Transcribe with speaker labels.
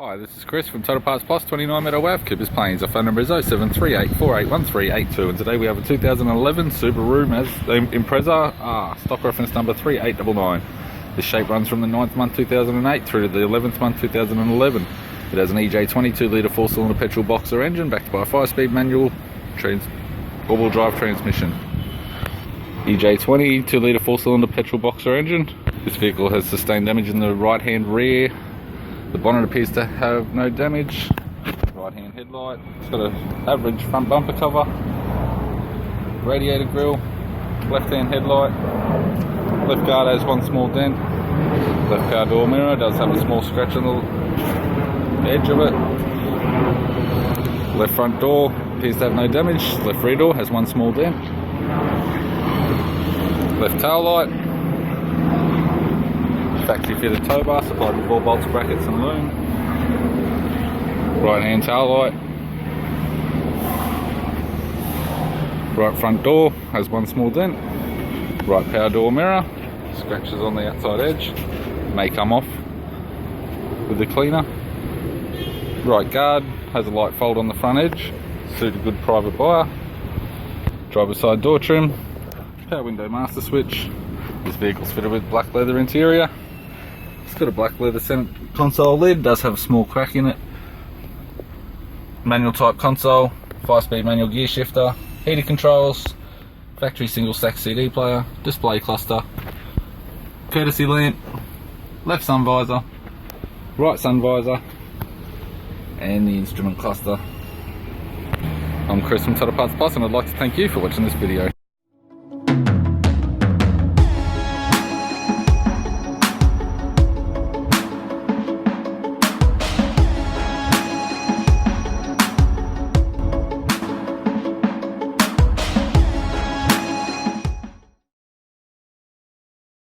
Speaker 1: Hi, this is Chris from Total Parts Plus, 29 Meadow Ave, Cooper's Plains. Our phone number is 0738481382, and today we have a 2011 Subaru Impreza, stock reference number 3899. This shape runs from the 9th month 2008 through to the 11th month 2011. It has an EJ20 2-litre 4-cylinder petrol boxer engine backed by a 5-speed manual all-wheel drive transmission. EJ20 2-litre 4-cylinder petrol boxer engine. This vehicle has sustained damage in the right-hand rear. The bonnet appears to have no damage. Right-hand headlight. It's got an average front bumper cover. Radiator grille. Left-hand headlight. Left guard has one small dent. Left car door mirror does have a small scratch on the edge of it. Left front door appears to have no damage. Left rear door has one small dent. Left tail light. Factory fitted tow bar supplied with all bolts, brackets and loom. Right hand tail light. Right front door has one small dent. Right power door mirror. Scratches on the outside edge. May come off with the cleaner. Right guard has a light fold on the front edge. Suit a good private buyer. Driver's side door trim. Power window master switch. This vehicle's fitted with black leather interior. It's got a black leather center console lid, does have a small crack in it. Manual type console, 5-speed manual gear shifter, heater controls, factory single stack CD player, display cluster, courtesy lamp, left sun visor, right sun visor, and the instrument cluster. I'm Chris from Total Parts Plus, and I'd like to thank you for watching this video.